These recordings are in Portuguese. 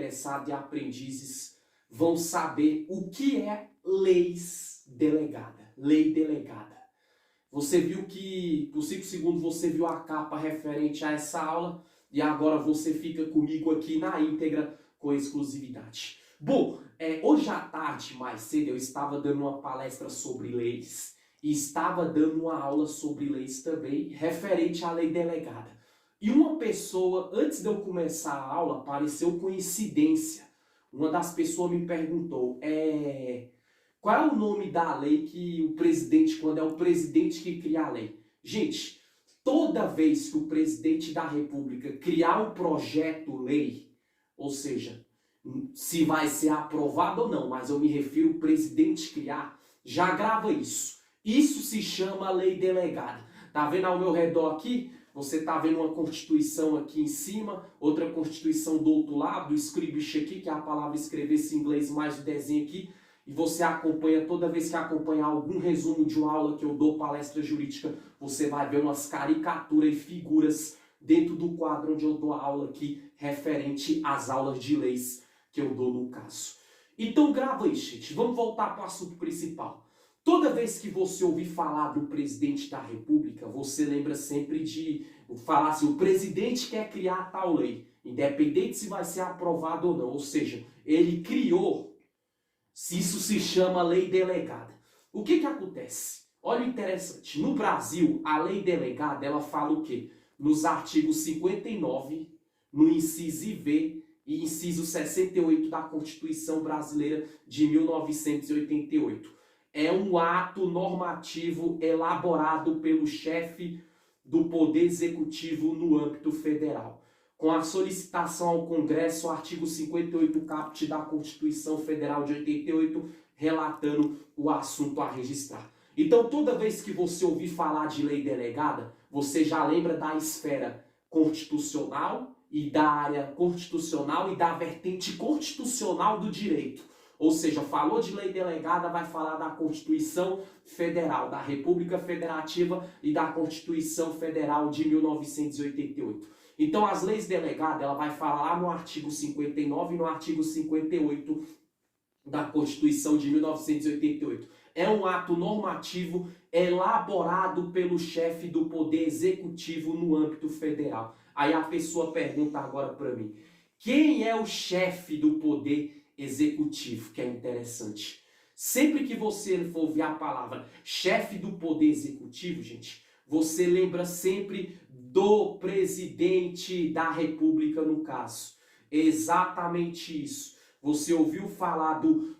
interessados e aprendizes vão saber o que é leis delegada, lei delegada. Você viu que, por 5 segundos, você viu a capa referente a essa aula e agora você fica comigo aqui na íntegra com exclusividade. Bom, hoje à tarde, mais cedo, eu estava dando uma palestra sobre leis e estava dando uma aula sobre leis também, referente à lei delegada. E uma pessoa, antes de eu começar a aula, pareceu coincidência. Uma das pessoas me perguntou, qual é o nome da lei que o presidente, quando é o presidente que cria a lei? Gente, toda vez que o presidente da República criar um projeto-lei, ou seja, se vai ser aprovado ou não, mas eu me refiro ao presidente criar, já grava isso. Isso se chama lei delegada. Tá vendo ao meu redor aqui? Você tá vendo uma constituição aqui em cima, outra constituição do outro lado, do script aqui, que é a palavra escrever-se em inglês mais o desenho aqui. E você acompanha, toda vez que acompanhar algum resumo de uma aula que eu dou, palestra jurídica, você vai ver umas caricaturas e figuras dentro do quadro onde eu dou a aula aqui, referente às aulas de leis que eu dou no caso. Então grava aí, gente. Vamos voltar para o assunto principal. Toda vez que você ouvir falar do presidente da República, você lembra sempre de falar assim, o presidente quer criar tal lei, independente se vai ser aprovado ou não. Ou seja, ele criou, se isso se chama lei delegada. O que acontece? Olha o interessante, no Brasil, a lei delegada, ela fala o quê? Nos artigos 59, no inciso IV e inciso 68 da Constituição Brasileira de 1988. É um ato normativo elaborado pelo chefe do Poder Executivo no âmbito federal. Com a solicitação ao Congresso, o artigo 58 caput da Constituição Federal de 88, relatando o assunto a registrar. Então, toda vez que você ouvir falar de lei delegada, você já lembra da esfera constitucional e da área constitucional e da vertente constitucional do direito. Ou seja, falou de lei delegada, vai falar da Constituição Federal, da República Federativa e da Constituição Federal de 1988. Então, as leis delegadas, ela vai falar lá no artigo 59 e no artigo 58 da Constituição de 1988. É um ato normativo elaborado pelo chefe do Poder Executivo no âmbito federal. Aí a pessoa pergunta agora para mim, quem é o chefe do Poder Executivo, que é interessante. Sempre que você for ouvir a palavra chefe do Poder Executivo, gente, você lembra sempre do presidente da República, no caso. Exatamente isso. Você ouviu falar do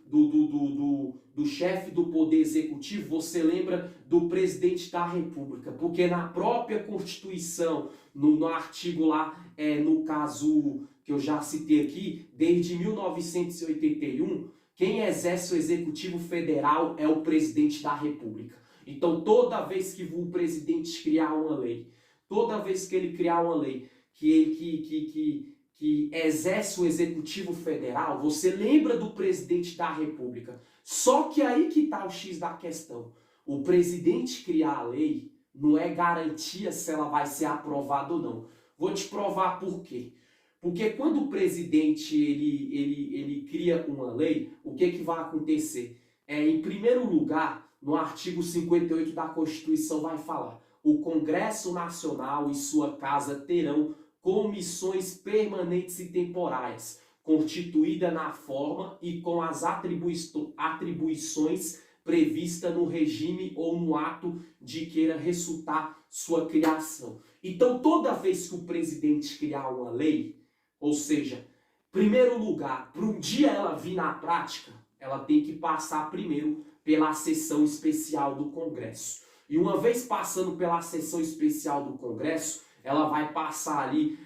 chefe do Poder Executivo, você lembra do presidente da República, porque na própria Constituição, no artigo lá, no caso que eu já citei aqui, desde 1981, quem exerce o Executivo Federal é o presidente da República. Então, toda vez que o presidente criar uma lei, toda vez que ele criar uma lei que exerce o Executivo Federal, você lembra do presidente da República. Só que aí que está o X da questão. O presidente criar a lei não é garantia se ela vai ser aprovada ou não. Vou te provar por quê. Porque quando o presidente ele cria uma lei, o que vai acontecer? Em primeiro lugar, no artigo 58 da Constituição vai falar: o Congresso Nacional e sua casa terão comissões permanentes e temporárias, constituída na forma e com as atribuições previstas no regime ou no ato de queira ressultar sua criação. Então, toda vez que o presidente criar uma lei, ou seja, primeiro lugar, para um dia ela vir na prática, ela tem que passar primeiro pela sessão especial do Congresso. E uma vez passando pela sessão especial do Congresso, ela vai passar ali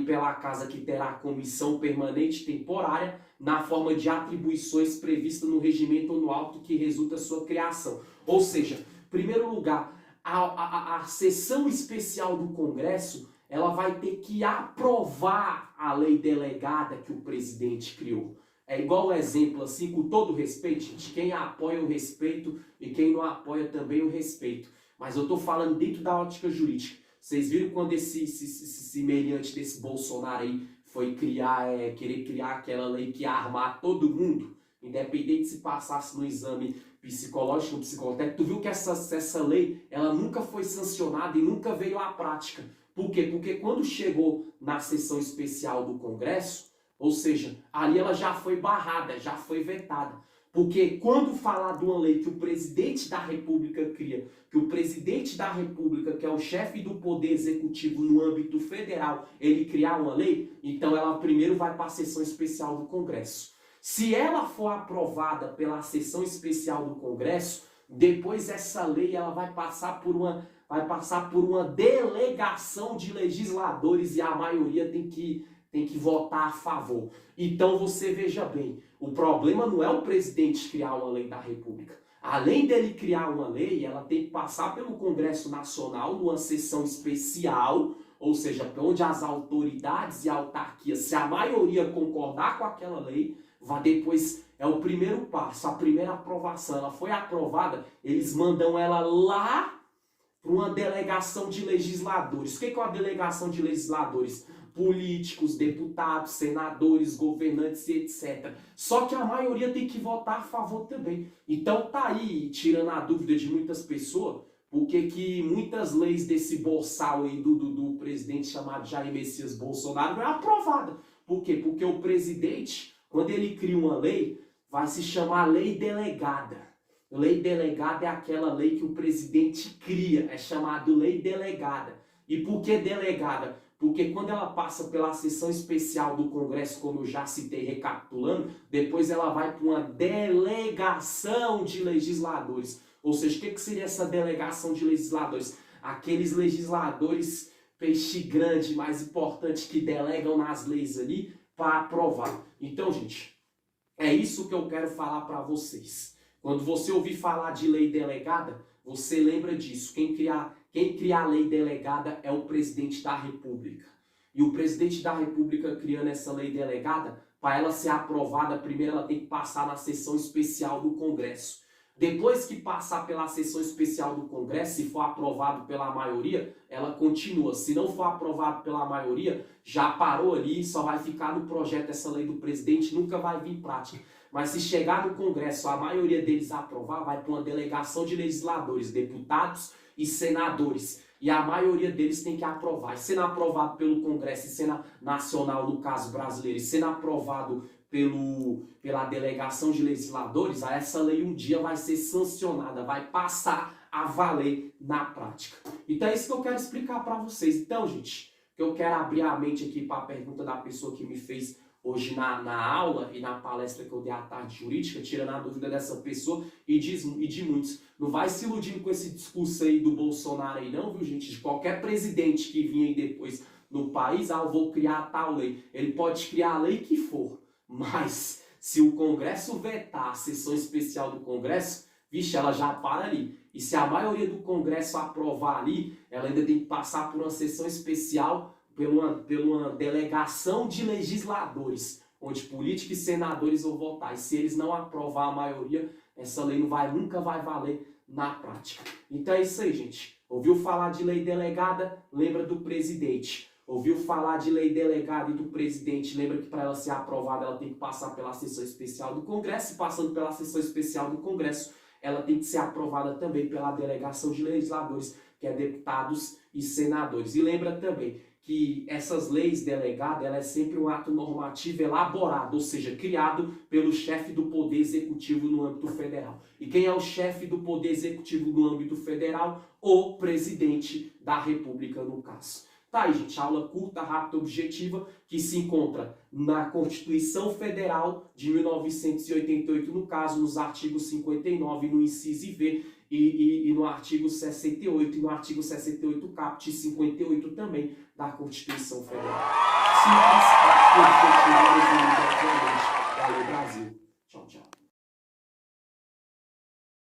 pela casa que terá a comissão permanente temporária na forma de atribuições previstas no regimento ou no auto que resulta sua criação. Ou seja, em primeiro lugar, a sessão especial do Congresso, ela vai ter que aprovar a lei delegada que o presidente criou. É igual o exemplo, assim, com todo respeito, gente, quem apoia o respeito e quem não apoia também o respeito. Mas eu estou falando dentro da ótica jurídica. Vocês viram quando esse semelhante desse Bolsonaro aí foi querer criar aquela lei que ia armar todo mundo, independente se passasse no exame psicológico ou psicotécnico. Tu viu que essa lei, ela nunca foi sancionada e nunca veio à prática. Por quê? Porque quando chegou na sessão especial do Congresso, ou seja, ali ela já foi barrada, já foi vetada. Porque quando falar de uma lei que o presidente da República cria, que o presidente da República, que é o chefe do poder executivo no âmbito federal, ele criar uma lei, então ela primeiro vai para a sessão especial do Congresso. Se ela for aprovada pela sessão especial do Congresso, depois essa lei ela vai passar por uma delegação de legisladores e a maioria tem que votar a favor. Então você veja bem, o problema não é o presidente criar uma lei da República. Além dele criar uma lei, ela tem que passar pelo Congresso Nacional numa sessão especial, ou seja, onde as autoridades e autarquias, se a maioria concordar com aquela lei, depois é o primeiro passo, a primeira aprovação. Ela foi aprovada, eles mandam ela lá para uma delegação de legisladores. O que é uma delegação de legisladores? Políticos, deputados, senadores, governantes e etc. Só que a maioria tem que votar a favor também. Então tá aí, tirando a dúvida de muitas pessoas, porque que muitas leis desse boçal aí do presidente chamado Jair Messias Bolsonaro não é aprovada. Por quê? Porque o presidente, quando ele cria uma lei, vai se chamar lei delegada. Lei delegada é aquela lei que o presidente cria, é chamado lei delegada. E por que delegada? Porque quando ela passa pela sessão especial do Congresso, como eu já citei recapitulando, depois ela vai para uma delegação de legisladores. Ou seja, o que seria essa delegação de legisladores? Aqueles legisladores peixe grande, mais importante, que delegam nas leis ali para aprovar. Então, gente, é isso que eu quero falar para vocês. Quando você ouvir falar de lei delegada, você lembra disso. Quem cria a lei delegada é o presidente da República. E o presidente da República criando essa lei delegada, para ela ser aprovada, primeiro ela tem que passar na sessão especial do Congresso. Depois que passar pela sessão especial do Congresso, se for aprovado pela maioria, ela continua. Se não for aprovado pela maioria, já parou ali, só vai ficar no projeto essa lei do presidente, nunca vai vir em prática. Mas se chegar no Congresso, a maioria deles aprovar, vai para uma delegação de legisladores, deputados e senadores. E a maioria deles tem que aprovar. E sendo aprovado pelo Congresso e sendo nacional, no caso brasileiro, e sendo aprovado pela delegação de legisladores, essa lei um dia vai ser sancionada, vai passar a valer na prática. Então é isso que eu quero explicar para vocês. Então, gente, eu quero abrir a mente aqui para a pergunta da pessoa que me fez hoje na aula e na palestra que eu dei à tarde jurídica, tirando a dúvida dessa pessoa e de muitos. Não vai se iludindo com esse discurso aí do Bolsonaro aí não, viu, gente? De qualquer presidente que vinha aí depois no país, eu vou criar tal lei. Ele pode criar a lei que for, mas se o Congresso vetar a sessão especial do Congresso, vixe, ela já para ali. E se a maioria do Congresso aprovar ali, ela ainda tem que passar por uma sessão especial pela delegação de legisladores, onde políticos e senadores vão votar. E se eles não aprovar a maioria, essa lei nunca vai valer na prática. Então é isso aí, gente. Ouviu falar de lei delegada? Lembra do presidente. Ouviu falar de lei delegada e do presidente? Lembra que para ela ser aprovada, ela tem que passar pela sessão especial do Congresso. E passando pela sessão especial do Congresso, ela tem que ser aprovada também pela delegação de legisladores, que é deputados e senadores. E lembra também que essas leis delegadas, ela é sempre um ato normativo elaborado, ou seja, criado pelo chefe do Poder Executivo no âmbito federal. E quem é o chefe do Poder Executivo no âmbito federal? O presidente da República, no caso. Tá aí, gente, aula curta, rápida, objetiva, que se encontra na Constituição Federal de 1988, no caso, nos artigos 59, no inciso V, e no artigo 68, e no artigo 68, caput 58 também, da Constituição Federal. Simples, objetivo, resumido, obviamente, da lei Brasil.